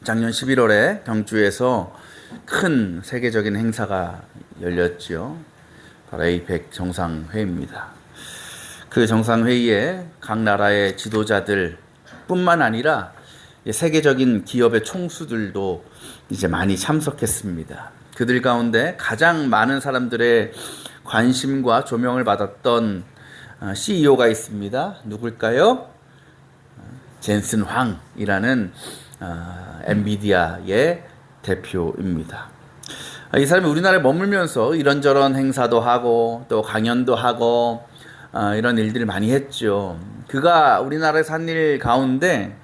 작년 11월에 경주에서 큰 세계적인 행사가 열렸죠. 바로 에이펙 정상회의입니다. 그 정상회의에 각 나라의 지도자들 뿐만 아니라 세계적인 기업의 총수들도 이제 많이 참석했습니다. 그들 가운데 가장 많은 사람들의 관심과 조명을 받았던 CEO가 있습니다. 누굴까요? 젠슨 황이라는 엔비디아의 대표입니다. 이 사람이 우리나라에 머물면서 이런저런 행사도 하고 또 강연도 하고 이런 일들을 많이 했죠. 그가 우리나라에서 한 일 가운데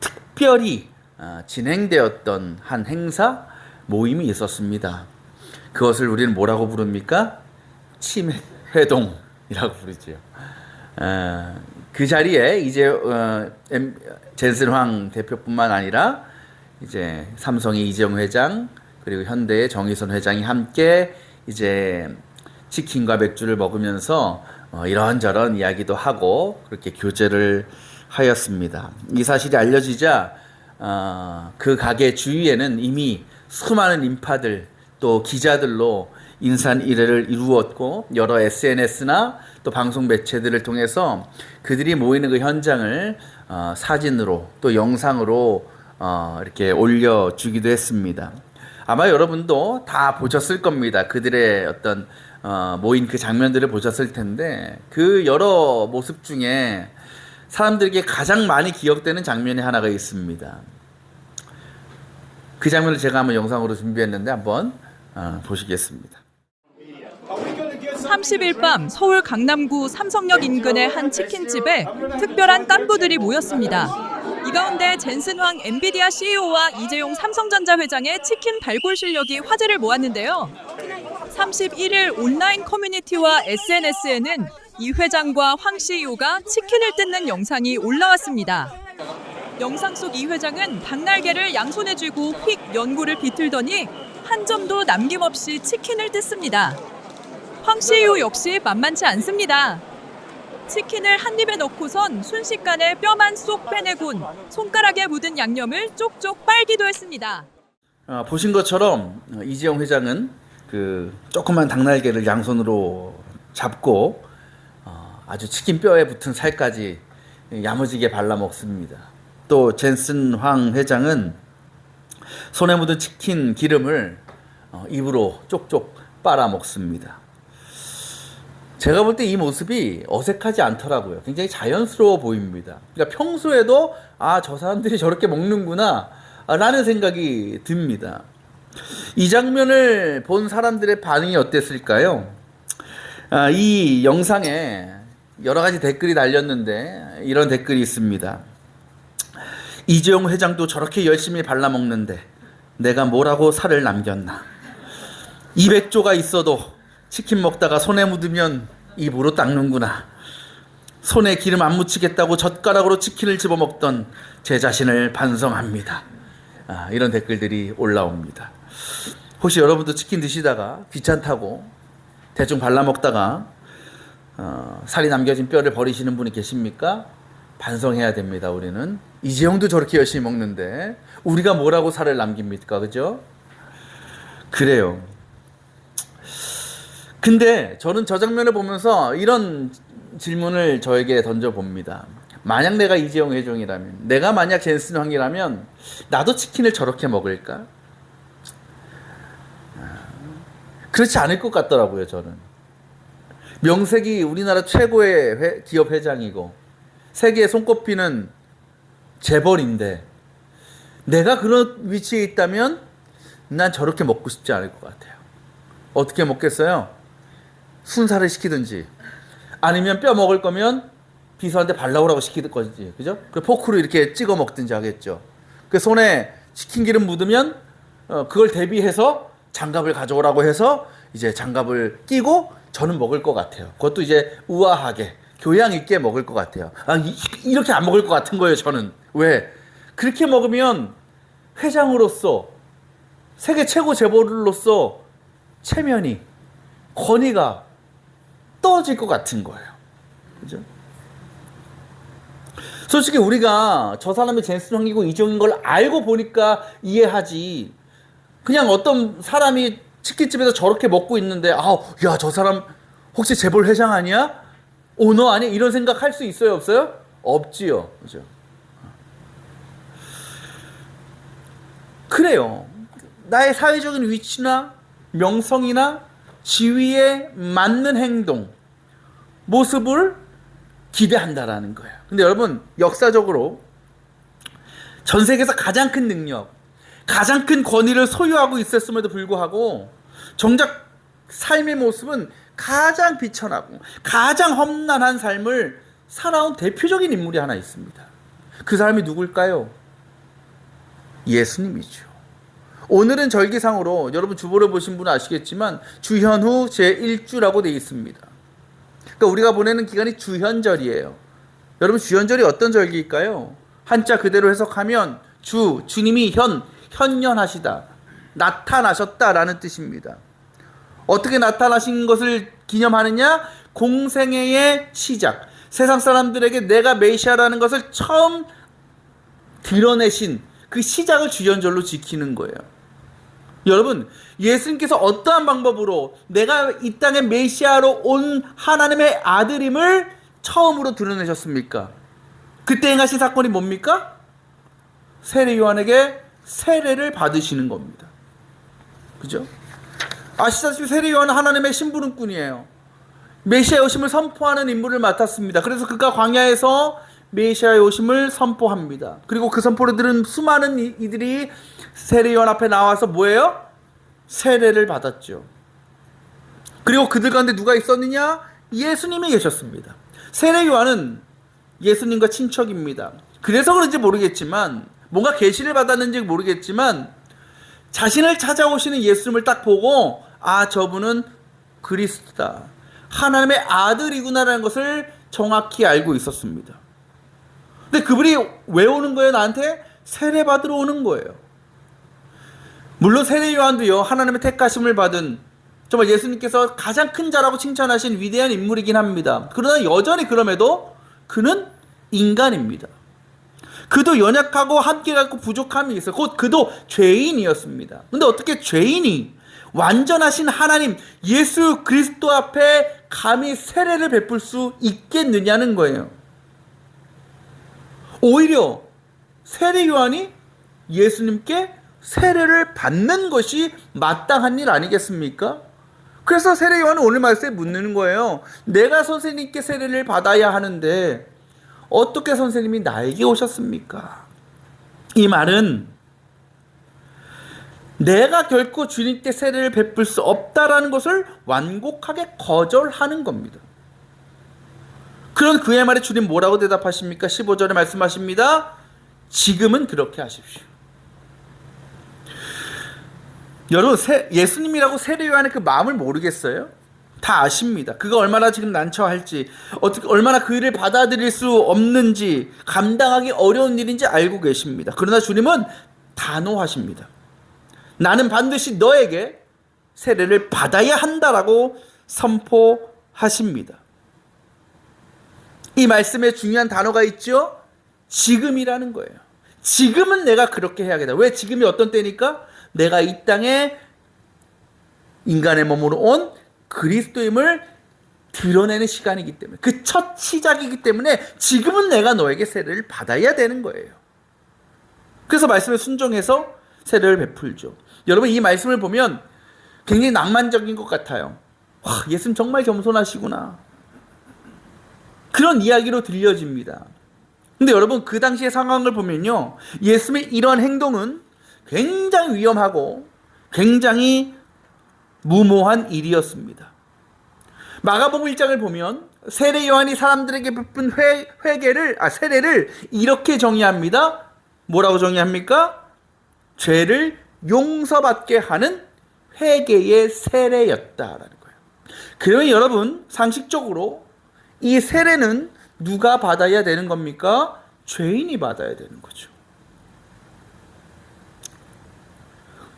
특별히 진행되었던 한 행사 모임이 있었습니다. 그것을 우리는 뭐라고 부릅니까? 치맥회동이라고 부르죠. 그 자리에 이제 젠슨 황 대표뿐만 아니라 이제 삼성의 이재용 회장 그리고 현대의 정의선 회장이 함께 이제 치킨과 맥주를 먹으면서 이런저런 이야기도 하고 그렇게 교제를 하였습니다. 이 사실이 알려지자 그 가게 주위에는 이미 수많은 인파들 또 기자들로 인산이례를 이루었고 여러 SNS나 또 방송 매체들을 통해서 그들이 모이는 그 현장을 사진으로 또 영상으로 이렇게 올려주기도 했습니다. 아마 여러분도 다 보셨을 겁니다. 그들의 어떤 모인 그 장면들을 보셨을 텐데 그 여러 모습 중에 사람들에게 가장 많이 기억되는 장면이 하나가 있습니다. 그 장면을 제가 한번 영상으로 준비했는데 한번 보시겠습니다. 30일 밤 서울 강남구 삼성역 인근의 한 치킨집에 특별한 깐부들이 모였습니다. 이 가운데 젠슨 황 엔비디아 CEO와 이재용 삼성전자 회장의 치킨 발골 실력이 화제를 모았는데요. 31일 온라인 커뮤니티와 SNS에는 이 회장과 황 CEO가 치킨을 뜯는 영상이 올라왔습니다. 영상 속 이 회장은 닭날개를 양손에 쥐고 휙 연고를 비틀더니 한 점도 남김없이 치킨을 뜯습니다. 황 CEO 역시 만만치 않습니다. 치킨을 한 입에 넣고선 순식간에 뼈만 쏙 빼내곤 손가락에 묻은 양념을 쪽쪽 빨기도 했습니다. 보신 것처럼 이재용 회장은 그 조그만 닭날개를 양손으로 잡고 아주 치킨 뼈에 붙은 살까지 야무지게 발라 먹습니다. 또 젠슨 황 회장은 손에 묻은 치킨 기름을 입으로 쪽쪽 빨아 먹습니다. 제가 볼 때 이 모습이 어색하지 않더라고요. 굉장히 자연스러워 보입니다. 그러니까 평소에도 저 사람들이 저렇게 먹는구나 라는 생각이 듭니다. 이 장면을 본 사람들의 반응이 어땠을까요? 이 영상에 여러 가지 댓글이 달렸는데 이런 댓글이 있습니다. 이재용 회장도 저렇게 열심히 발라먹는데 내가 뭐라고 살을 남겼나. 200조가 있어도 치킨 먹다가 손에 묻으면 입으로 닦는구나. 손에 기름 안 묻히겠다고 젓가락으로 치킨을 집어먹던 제 자신을 반성합니다. 이런 댓글들이 올라옵니다. 혹시 여러분도 치킨 드시다가 귀찮다고 대충 발라먹다가 살이 남겨진 뼈를 버리시는 분이 계십니까? 반성해야 됩니다. 우리는 이재용도 저렇게 열심히 먹는데 우리가 뭐라고 살을 남깁니까? 그죠? 그래요. 근데 저는 저 장면을 보면서 이런 질문을 저에게 던져봅니다. 만약 내가 이재용 회장이라면, 내가 만약 젠슨 황이라면 나도 치킨을 저렇게 먹을까? 그렇지 않을 것 같더라고요. 저는 명색이 우리나라 최고의 기업 회장이고 세계에 손꼽히는 재벌인데 내가 그런 위치에 있다면 난 저렇게 먹고 싶지 않을 것 같아요. 어떻게 먹겠어요? 순살을 시키든지 아니면 뼈 먹을 거면 비서한테 발라오라고 시키든지, 그죠? 그 포크로 이렇게 찍어 먹든지 하겠죠. 그 손에 치킨 기름 묻으면 그걸 대비해서 장갑을 가져오라고 해서 이제 장갑을 끼고 저는 먹을 것 같아요. 그것도 이제 우아하게 교양 있게 먹을 것 같아요. 이렇게 안 먹을 것 같은 거예요. 저는 왜 그렇게 먹으면 회장으로서 세계 최고 재벌로서 체면이 권위가 떨어질 것 같은 거예요. 그죠? 솔직히 우리가 저 사람이 젠슨 황이고 이재용인 걸 알고 보니까 이해하지. 그냥 어떤 사람이 치킨집에서 저렇게 먹고 있는데 야, 저 사람 혹시 재벌 회장 아니야? 오너 아니야? 이런 생각 할 수 있어요, 없어요? 없지요. 그죠? 그래요. 나의 사회적인 위치나 명성이나 지위에 맞는 행동, 모습을 기대한다라는 거예요. 근데 여러분, 역사적으로 전 세계에서 가장 큰 능력, 가장 큰 권위를 소유하고 있었음에도 불구하고 정작 삶의 모습은 가장 비천하고 가장 험난한 삶을 살아온 대표적인 인물이 하나 있습니다. 그 사람이 누굴까요? 예수님이죠. 오늘은 절기상으로 여러분 주보를 보신 분은 아시겠지만 주현후 제1주라고 되어 있습니다. 그러니까 우리가 보내는 기간이 주현절이에요. 여러분, 주현절이 어떤 절기일까요? 한자 그대로 해석하면 주님이 현현하시다, 나타나셨다라는 뜻입니다. 어떻게 나타나신 것을 기념하느냐? 공생애의 시작, 세상 사람들에게 내가 메시아라는 것을 처음 드러내신 그 시작을 주현절로 지키는 거예요. 여러분, 예수님께서 어떠한 방법으로 내가 이 땅에 메시아로 온 하나님의 아들임을 처음으로 드러내셨습니까? 그때 행하신 사건이 뭡니까? 세례 요한에게 세례를 받으시는 겁니다. 그죠? 아시다시피 세례 요한은 하나님의 심부름꾼이에요. 메시아의 오심을 선포하는 임무를 맡았습니다. 그래서 그가 광야에서 메시아의 오심을 선포합니다. 그리고 그 선포를 들은 수많은 이들이 세례 요한 앞에 나와서 뭐예요? 세례를 받았죠. 그리고 그들 가운데 누가 있었느냐? 예수님이 계셨습니다. 세례 요한은 예수님과 친척입니다. 그래서 그런지 모르겠지만, 뭔가 계시를 받았는지 모르겠지만 자신을 찾아오시는 예수님을 딱 보고 저분은 그리스도다, 하나님의 아들이구나라는 것을 정확히 알고 있었습니다. 근데 그분이 왜 오는 거예요? 나한테 세례 받으러 오는 거예요. 물론 세례 요한도요, 하나님의 택하심을 받은 정말 예수님께서 가장 큰 자라고 칭찬하신 위대한 인물이긴 합니다. 그러나 여전히 그럼에도 그는 인간입니다. 그도 연약하고 함께 갖고 부족함이 있어요. 곧 그도 죄인이었습니다. 근데 어떻게 죄인이 완전하신 하나님 예수 그리스도 앞에 감히 세례를 베풀 수 있겠느냐는 거예요. 오히려 세례 요한이 예수님께 세례를 받는 것이 마땅한 일 아니겠습니까? 그래서 세례 요한은 오늘 말씀에 묻는 거예요. 내가 선생님께 세례를 받아야 하는데 어떻게 선생님이 나에게 오셨습니까? 이 말은 내가 결코 주님께 세례를 베풀 수 없다라는 것을 완곡하게 거절하는 겁니다. 그런 그의 말에 주님 뭐라고 대답하십니까? 15절에 말씀하십니다. 지금은 그렇게 하십시오. 여러분, 예수님이라고 세례 요한의 그 마음을 모르겠어요? 다 아십니다. 그가 얼마나 지금 난처할지, 얼마나 그 일을 받아들일 수 없는지, 감당하기 어려운 일인지 알고 계십니다. 그러나 주님은 단호하십니다. 나는 반드시 너에게 세례를 받아야 한다라고 선포하십니다. 이 말씀에 중요한 단어가 있죠? 지금이라는 거예요. 지금은 내가 그렇게 해야겠다. 왜 지금이 어떤 때니까? 내가 이 땅에 인간의 몸으로 온 그리스도임을 드러내는 시간이기 때문에, 그 첫 시작이기 때문에 지금은 내가 너에게 세례를 받아야 되는 거예요. 그래서 말씀에 순종해서 세례를 베풀죠. 여러분, 이 말씀을 보면 굉장히 낭만적인 것 같아요. 와, 예수님 정말 겸손하시구나, 그런 이야기로 들려집니다. 근데 여러분, 그 당시의 상황을 보면요, 예수님의 이런 행동은 굉장히 위험하고 굉장히 무모한 일이었습니다. 마가복음 1장을 보면 세례 요한이 사람들에게 베푼 세례를 이렇게 정의합니다. 뭐라고 정의합니까? 죄를 용서받게 하는 회개의 세례였다라는 거예요. 그러면 여러분, 상식적으로 이 세례는 누가 받아야 되는 겁니까? 죄인이 받아야 되는 거죠.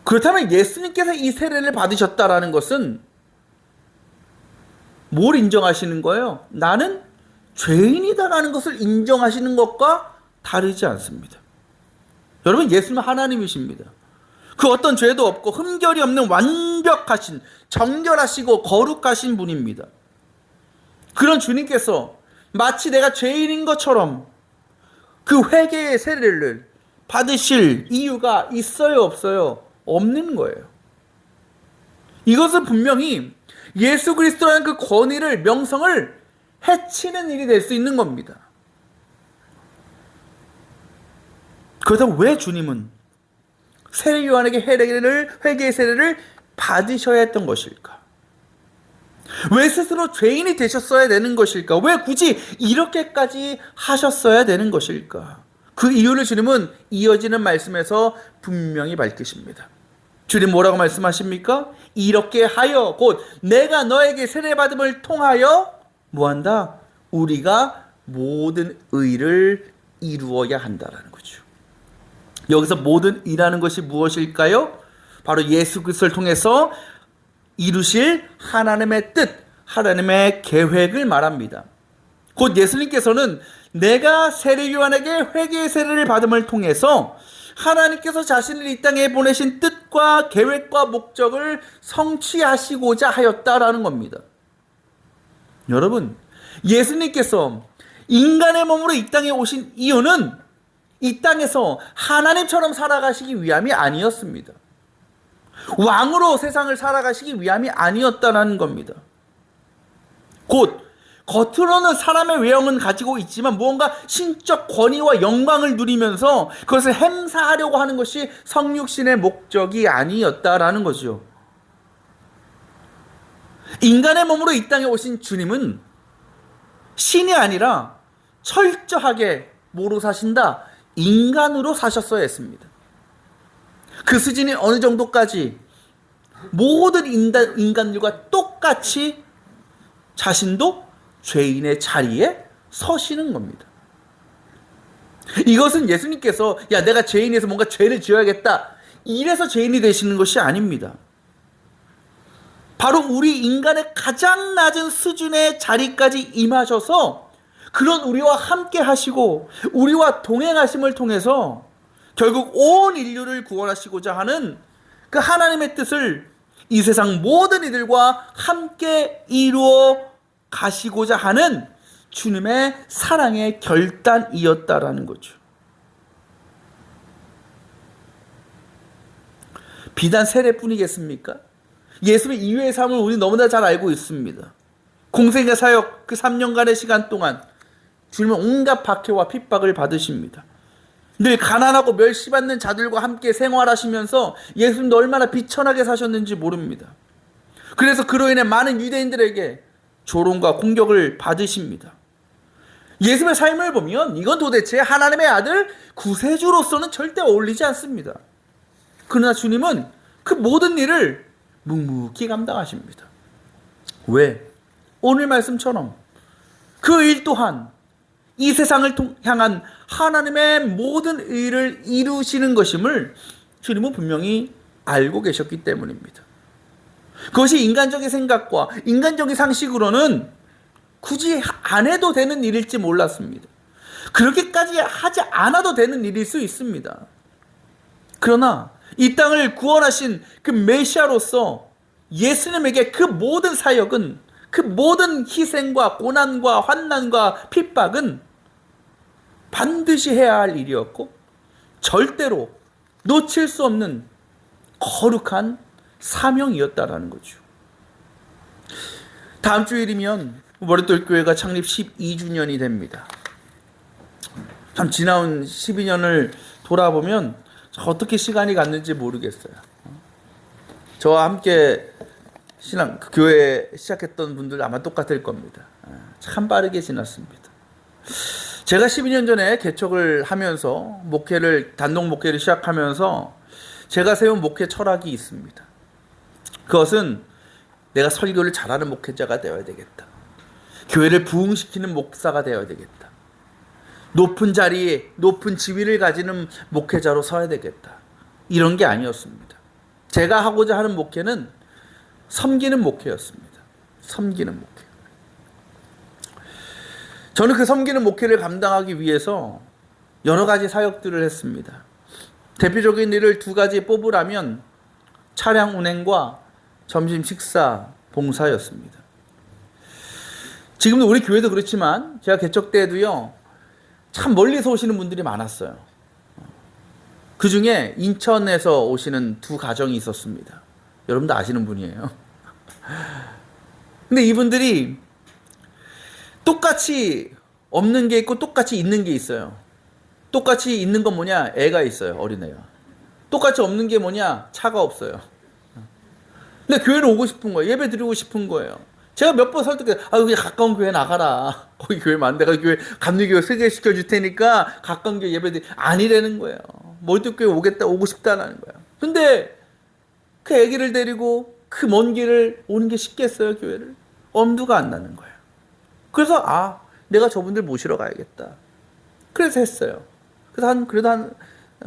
그렇다면 예수님께서 이 세례를 받으셨다라는 것은 뭘 인정하시는 거예요? 나는 죄인이다라는 것을 인정하시는 것과 다르지 않습니다. 여러분, 예수님은 하나님이십니다. 그 어떤 죄도 없고 흠결이 없는 완벽하신, 정결하시고 거룩하신 분입니다. 그런 주님께서 마치 내가 죄인인 것처럼 그 회개의 세례를 받으실 이유가 있어요, 없어요? 없는 거예요. 이것은 분명히 예수 그리스도라는 그 권위를, 명성을 해치는 일이 될 수 있는 겁니다. 그렇다면 왜 주님은 세례 요한에게 회개의 세례를 받으셔야 했던 것일까? 왜 스스로 죄인이 되셨어야 되는 것일까? 왜 굳이 이렇게까지 하셨어야 되는 것일까? 그 이유를 주님은 이어지는 말씀에서 분명히 밝히십니다. 주님 뭐라고 말씀하십니까? 이렇게 하여, 곧 내가 너에게 세례받음을 통하여 뭐한다? 우리가 모든 의를 이루어야 한다라는 거죠. 여기서 모든 의라는 것이 무엇일까요? 바로 예수 그리스도를 통해서 이루실 하나님의 뜻, 하나님의 계획을 말합니다. 곧 예수님께서는 내가 세례 요한에게 회개의 세례를 받음을 통해서 하나님께서 자신을 이 땅에 보내신 뜻과 계획과 목적을 성취하시고자 하였다라는 겁니다. 여러분, 예수님께서 인간의 몸으로 이 땅에 오신 이유는 이 땅에서 하나님처럼 살아가시기 위함이 아니었습니다. 왕으로 세상을 살아가시기 위함이 아니었다는 겁니다. 곧 겉으로는 사람의 외형은 가지고 있지만 무언가 신적 권위와 영광을 누리면서 그것을 행사하려고 하는 것이 성육신의 목적이 아니었다라는 거죠. 인간의 몸으로 이 땅에 오신 주님은 신이 아니라 철저하게 뭐로 사신다? 인간으로 사셨어야 했습니다. 그 수준이 어느 정도까지 모든 인간들과 똑같이 자신도 죄인의 자리에 서시는 겁니다. 이것은 예수님께서 야 내가 죄인에서 뭔가 죄를 지어야겠다 이래서 죄인이 되시는 것이 아닙니다. 바로 우리 인간의 가장 낮은 수준의 자리까지 임하셔서 그런 우리와 함께 하시고 우리와 동행하심을 통해서 결국 온 인류를 구원하시고자 하는 그 하나님의 뜻을 이 세상 모든 이들과 함께 이루어 가시고자 하는 주님의 사랑의 결단이었다라는 거죠. 비단 세례뿐이겠습니까? 예수의 이후의 삶을 우리 너무나 잘 알고 있습니다. 공생의 사역 그 3년간의 시간 동안 주님은 온갖 박해와 핍박을 받으십니다. 늘 가난하고 멸시받는 자들과 함께 생활하시면서 예수님도 얼마나 비천하게 사셨는지 모릅니다. 그래서 그로 인해 많은 유대인들에게 조롱과 공격을 받으십니다. 예수님의 삶을 보면 이건 도대체 하나님의 아들 구세주로서는 절대 어울리지 않습니다. 그러나 주님은 그 모든 일을 묵묵히 감당하십니다. 왜? 오늘 말씀처럼 그 일 또한 이 세상을 향한 하나님의 모든 의를 이루시는 것임을 주님은 분명히 알고 계셨기 때문입니다. 그것이 인간적인 생각과 인간적인 상식으로는 굳이 안 해도 되는 일일지 몰랐습니다. 그렇게까지 하지 않아도 되는 일일 수 있습니다. 그러나 이 땅을 구원하신 그 메시아로서 예수님에게 그 모든 사역은 그 모든 희생과 고난과 환난과 핍박은 반드시 해야 할 일이었고 절대로 놓칠 수 없는 거룩한 사명이었다라는 거죠. 다음 주일이면 머릿돌교회가 창립 12주년이 됩니다. 참 지나온 12년을 돌아보면 어떻게 시간이 갔는지 모르겠어요. 저와 함께 신앙 교회 시작했던 분들 아마 똑같을 겁니다. 참 빠르게 지났습니다. 제가 12년 전에 개척을 하면서 단독 목회를 시작하면서 제가 세운 목회 철학이 있습니다. 그것은 내가 설교를 잘하는 목회자가 되어야 되겠다. 교회를 부흥시키는 목사가 되어야 되겠다. 높은 자리에 높은 지위를 가지는 목회자로 서야 되겠다. 이런 게 아니었습니다. 제가 하고자 하는 목회는 섬기는 목회였습니다. 섬기는 목회. 저는 그 섬기는 목회를 감당하기 위해서 여러 가지 사역들을 했습니다. 대표적인 일을 두 가지 뽑으라면 차량 운행과 점심 식사 봉사였습니다. 지금도 우리 교회도 그렇지만 제가 개척 때도요, 참 멀리서 오시는 분들이 많았어요. 그 중에 인천에서 오시는 두 가정이 있었습니다. 여러분도 아시는 분이에요. 근데 이분들이 똑같이 없는 게 있고 똑같이 있는 게 있어요. 똑같이 있는 건 뭐냐? 애가 있어요. 어린애가. 똑같이 없는 게 뭐냐? 차가 없어요. 근데 교회를 오고 싶은 거예요. 예배 드리고 싶은 거예요. 제가 몇 번 설득해, 그냥 가까운 교회 나가라. 거기 교회 많은데, 교회 감리교회 소개시켜 줄 테니까 가까운 교회 예배 드리, 아니라는 거예요. 몰두교회 오고 싶다라는 거예요. 근데 그 아기를 데리고 그 먼 길을 오는 게 쉽겠어요, 교회를? 엄두가 안 나는 거예요. 그래서 내가 저분들 모시러 가야겠다. 그래서 했어요. 그래서 그래도 한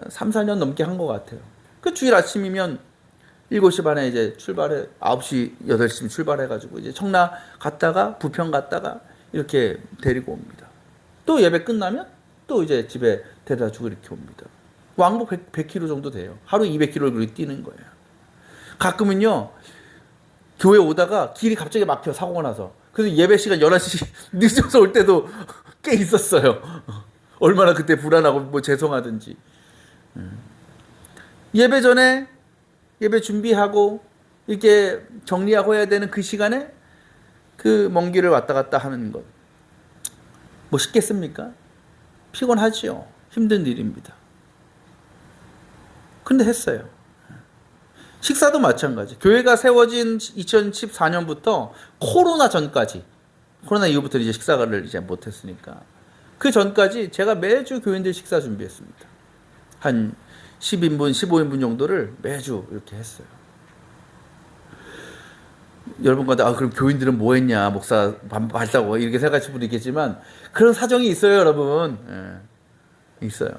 3, 4년 넘게 한 것 같아요. 그 주일 아침이면 7시 반에 이제 출발해, 9시, 8시쯤 출발해가지고 이제 청라 갔다가 부평 갔다가 이렇게 데리고 옵니다. 또 예배 끝나면 또 이제 집에 데려다 주고 이렇게 옵니다. 왕복 100km 정도 돼요. 하루 200km를 그렇게 뛰는 거예요. 가끔은요, 교회 오다가 길이 갑자기 막혀, 사고가 나서. 그래서 예배 시간 11시 늦어서 올 때도 꽤 있었어요. 얼마나 그때 불안하고 뭐 죄송하든지. 예배 전에 예배 준비하고 이렇게 정리하고 해야 되는 그 시간에 그 먼 길을 왔다 갔다 하는 것. 뭐 쉽겠습니까? 피곤하지요. 힘든 일입니다. 근데 했어요. 식사도 마찬가지. 교회가 세워진 2014년부터 코로나 전까지, 코로나 이후부터 이제 식사를 이제 못했으니까 그 전까지 제가 매주 교인들 식사 준비했습니다. 한 10인분, 15인분 정도를 매주 이렇게 했어요. 여러분과도 그럼 교인들은 뭐 했냐, 목사 밝다고 이렇게 생각하실 분도 있겠지만 그런 사정이 있어요, 여러분. 있어요.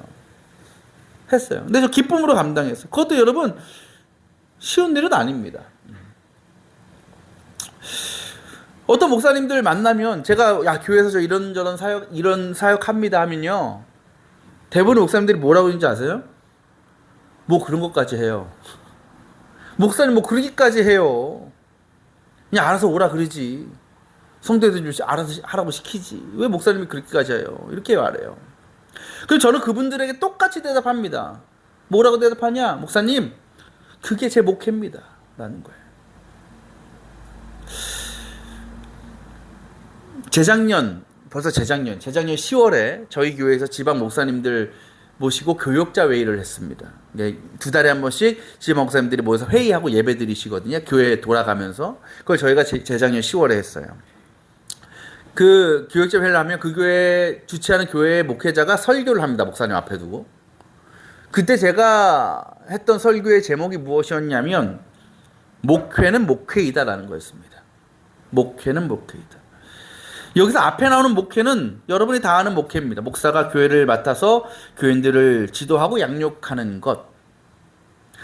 했어요. 근데 저 기쁨으로 감당했어요. 그것도 여러분 쉬운 일은 아닙니다. 어떤 목사님들 만나면 제가 교회에서 저 이런 사역합니다 하면요, 대부분 목사님들이 뭐라고 하는지 아세요? 뭐 그런 것까지 해요. 목사님 뭐 그러기까지 해요. 그냥 알아서 오라 그러지. 성도들 알아서 하라고 시키지. 왜 목사님이 그렇게까지 해요? 이렇게 말해요. 그래서 저는 그분들에게 똑같이 대답합니다. 뭐라고 대답하냐? 목사님, 그게 제 목회입니다. 라는 거예요. 벌써 재작년 10월에 저희 교회에서 지방 목사님들 모시고 교역자 회의를 했습니다. 2달에 한 번씩 지방 목사님들이 모여서 회의하고 예배 드리시거든요. 교회에 돌아가면서. 그걸 저희가 재작년 10월에 했어요. 그 교역자 회의를 하면 그 교회 주최하는 교회의 목회자가 설교를 합니다. 목사님 앞에 두고. 그때 제가 했던 설교의 제목이 무엇이었냐면 목회는 목회이다라는 거였습니다. 목회는 목회이다. 여기서 앞에 나오는 목회는 여러분이 다 아는 목회입니다. 목사가 교회를 맡아서 교인들을 지도하고 양육하는 것.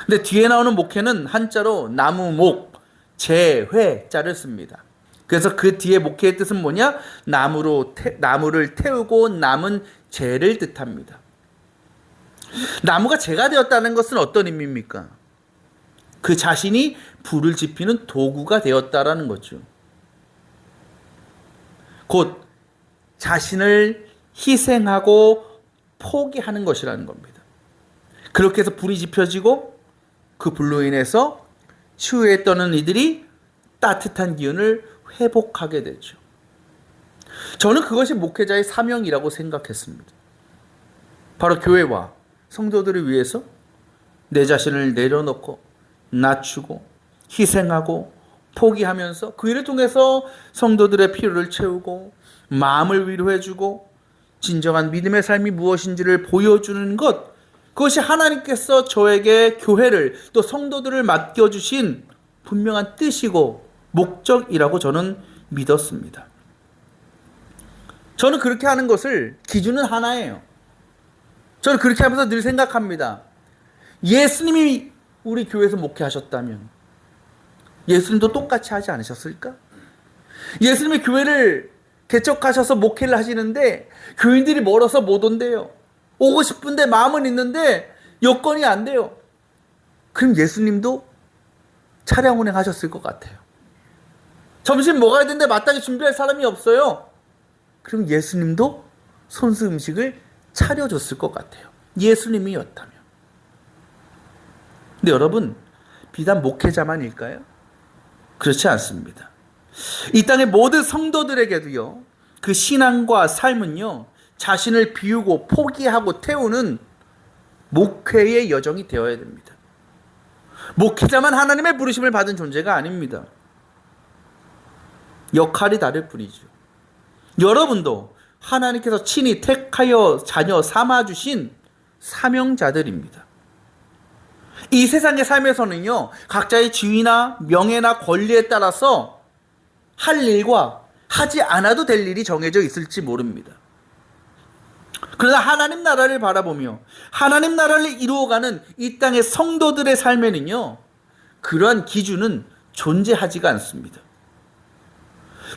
근데 뒤에 나오는 목회는 한자로 나무, 목, 재회 자를 씁니다. 그래서 그 뒤에 목회의 뜻은 뭐냐? 나무를 태우고 남은 재를 뜻합니다. 나무가 재가 되었다는 것은 어떤 의미입니까? 그 자신이 불을 지피는 도구가 되었다라는 거죠. 곧 자신을 희생하고 포기하는 것이라는 겁니다. 그렇게 해서 불이 지펴지고 그 불로 인해서 추위에 떠는 이들이 따뜻한 기운을 회복하게 되죠. 저는 그것이 목회자의 사명이라고 생각했습니다. 바로 교회와 성도들을 위해서 내 자신을 내려놓고 낮추고 희생하고 포기하면서 그 일을 통해서 성도들의 필요를 채우고 마음을 위로해주고 진정한 믿음의 삶이 무엇인지를 보여주는 것, 그것이 하나님께서 저에게 교회를 또 성도들을 맡겨주신 분명한 뜻이고 목적이라고 저는 믿었습니다. 저는 그렇게 하는 것을 기준은 하나예요. 저는 그렇게 하면서 늘 생각합니다. 예수님이 우리 교회에서 목회하셨다면 예수님도 똑같이 하지 않으셨을까? 예수님이 교회를 개척하셔서 목회를 하시는데 교인들이 멀어서 못 온대요. 오고 싶은데 마음은 있는데 여건이 안 돼요. 그럼 예수님도 차량 운행하셨을 것 같아요. 점심 먹어야 되는데 마땅히 준비할 사람이 없어요. 그럼 예수님도 손수 음식을 차려줬을 것 같아요. 예수님이었다면. 근데 여러분, 비단 목회자만일까요? 그렇지 않습니다. 이 땅의 모든 성도들에게도요, 그 신앙과 삶은요, 자신을 비우고 포기하고 태우는 목회의 여정이 되어야 됩니다. 목회자만 하나님의 부르심을 받은 존재가 아닙니다. 역할이 다를 뿐이죠. 여러분도 하나님께서 친히 택하여 자녀 삼아주신 사명자들입니다. 이 세상의 삶에서는요, 각자의 지위나 명예나 권리에 따라서 할 일과 하지 않아도 될 일이 정해져 있을지 모릅니다. 그러나 하나님 나라를 바라보며 하나님 나라를 이루어가는 이 땅의 성도들의 삶에는요, 그러한 기준은 존재하지가 않습니다.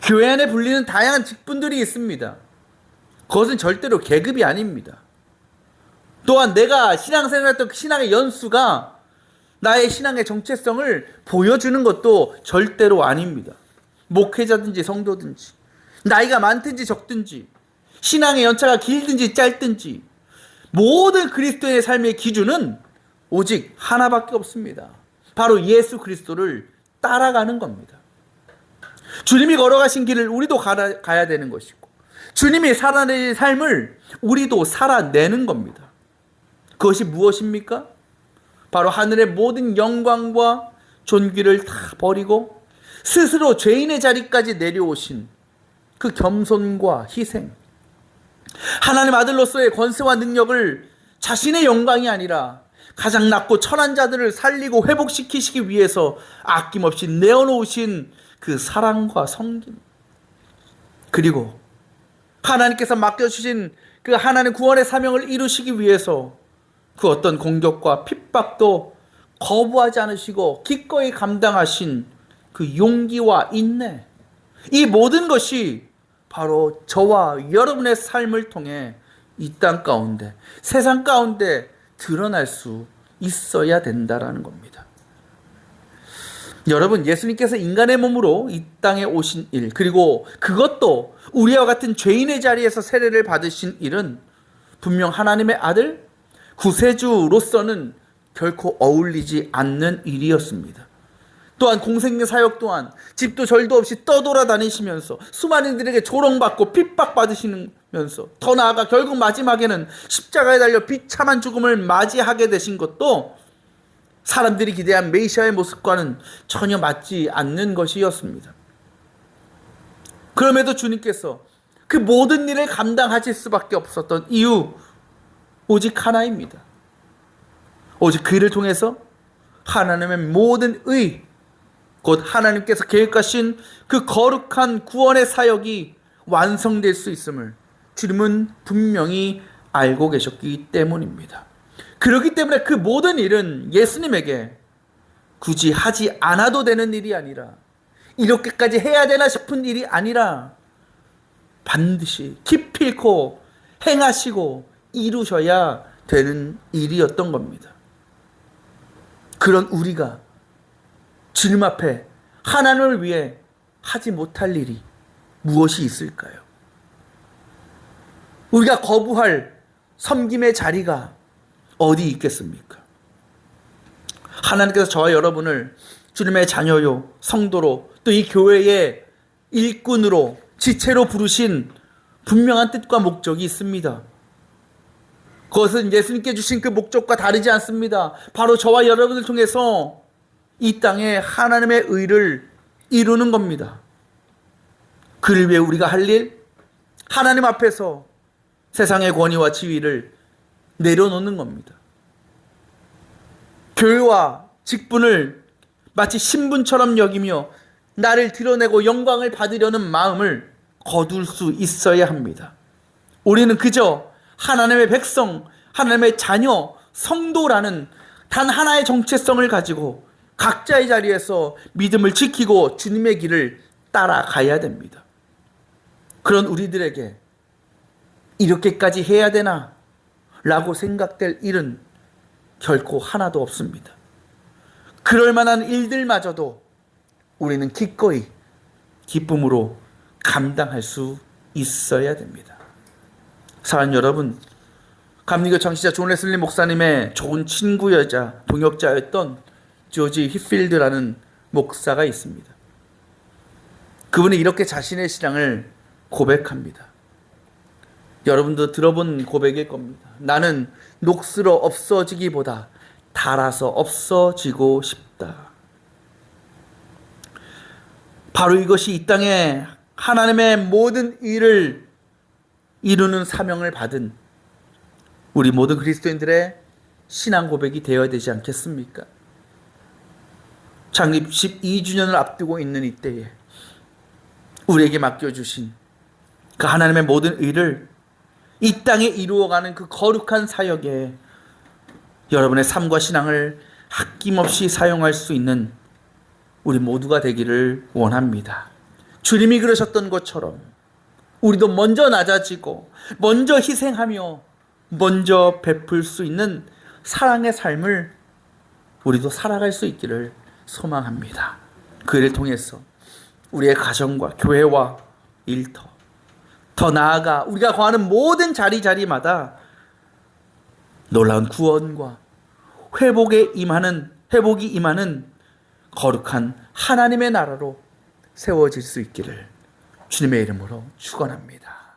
교회 안에 불리는 다양한 직분들이 있습니다. 그것은 절대로 계급이 아닙니다. 또한 내가 신앙생활했던 그 신앙의 연수가 나의 신앙의 정체성을 보여주는 것도 절대로 아닙니다. 목회자든지 성도든지, 나이가 많든지 적든지, 신앙의 연차가 길든지 짧든지, 모든 그리스도인의 삶의 기준은 오직 하나밖에 없습니다. 바로 예수 그리스도를 따라가는 겁니다. 주님이 걸어가신 길을 우리도 가야 되는 것이고, 주님이 살아내신 삶을 우리도 살아내는 겁니다. 그것이 무엇입니까? 바로 하늘의 모든 영광과 존귀를 다 버리고 스스로 죄인의 자리까지 내려오신 그 겸손과 희생, 하나님 아들로서의 권세와 능력을 자신의 영광이 아니라 가장 낮고 천한 자들을 살리고 회복시키시기 위해서 아낌없이 내어놓으신 그 사랑과 섬김, 그리고 하나님께서 맡겨주신 그 하나님 구원의 사명을 이루시기 위해서 그 어떤 공격과 핍박도 거부하지 않으시고 기꺼이 감당하신 그 용기와 인내, 이 모든 것이 바로 저와 여러분의 삶을 통해 이 땅 가운데, 세상 가운데 드러날 수 있어야 된다라는 겁니다. 여러분, 예수님께서 인간의 몸으로 이 땅에 오신 일, 그리고 그것도 우리와 같은 죄인의 자리에서 세례를 받으신 일은 분명 하나님의 아들, 구세주로서는 결코 어울리지 않는 일이었습니다. 또한 공생의 사역 또한 집도 절도 없이 떠돌아다니시면서 수많은 이들에게 조롱받고 핍박받으시면서, 더 나아가 결국 마지막에는 십자가에 달려 비참한 죽음을 맞이하게 되신 것도 사람들이 기대한 메시아의 모습과는 전혀 맞지 않는 것이었습니다. 그럼에도 주님께서 그 모든 일을 감당하실 수밖에 없었던 이유, 오직 하나입니다. 오직 그 일을 통해서 하나님의 모든 의, 곧 하나님께서 계획하신 그 거룩한 구원의 사역이 완성될 수 있음을 주님은 분명히 알고 계셨기 때문입니다. 그렇기 때문에 그 모든 일은 예수님에게 굳이 하지 않아도 되는 일이 아니라, 이렇게까지 해야 되나 싶은 일이 아니라 반드시 기필코 행하시고 이루셔야 되는 일이었던 겁니다. 그런 우리가 주님 앞에 하나님을 위해 하지 못할 일이 무엇이 있을까요? 우리가 거부할 섬김의 자리가 어디 있겠습니까? 하나님께서 저와 여러분을 주님의 자녀요, 성도로, 또 이 교회의 일꾼으로, 지체로 부르신 분명한 뜻과 목적이 있습니다. 그것은 예수님께 주신 그 목적과 다르지 않습니다. 바로 저와 여러분을 통해서 이 땅에 하나님의 의를 이루는 겁니다. 그를 위해 우리가 할 일, 하나님 앞에서 세상의 권위와 지위를 내려놓는 겁니다. 교회와 직분을 마치 신분처럼 여기며 나를 드러내고 영광을 받으려는 마음을 거둘 수 있어야 합니다. 우리는 그저 하나님의 백성, 하나님의 자녀, 성도라는 단 하나의 정체성을 가지고 각자의 자리에서 믿음을 지키고 주님의 길을 따라가야 됩니다. 그런 우리들에게 이렇게까지 해야 되나? 라고 생각될 일은 결코 하나도 없습니다. 그럴 만한 일들마저도 우리는 기꺼이 기쁨으로 감당할 수 있어야 됩니다. 사랑하는 여러분, 감리교 창시자 존 레슬리 목사님의 좋은 친구여자 동역자였던 조지 휘필드라는 목사가 있습니다. 그분이 이렇게 자신의 신앙을 고백합니다. 여러분도 들어본 고백일 겁니다. 나는 녹슬어 없어지기보다 닳아서 없어지고 싶다. 바로 이것이 이 땅에 하나님의 모든 일을 이루는 사명을 받은 우리 모든 그리스도인들의 신앙 고백이 되어야 되지 않겠습니까? 창립 12주년을 앞두고 있는 이때에 우리에게 맡겨주신 그 하나님의 모든 일을 이 땅에 이루어가는 그 거룩한 사역에 여러분의 삶과 신앙을 아낌없이 사용할 수 있는 우리 모두가 되기를 원합니다. 주님이 그러셨던 것처럼 우리도 먼저 낮아지고 먼저 희생하며 먼저 베풀 수 있는 사랑의 삶을 우리도 살아갈 수 있기를 소망합니다. 그 일을 통해서 우리의 가정과 교회와 일터, 더 나아가 우리가 거하는 모든 자리마다 놀라운 구원과 회복이 임하는 거룩한 하나님의 나라로 세워질 수 있기를 주님의 이름으로 축원합니다.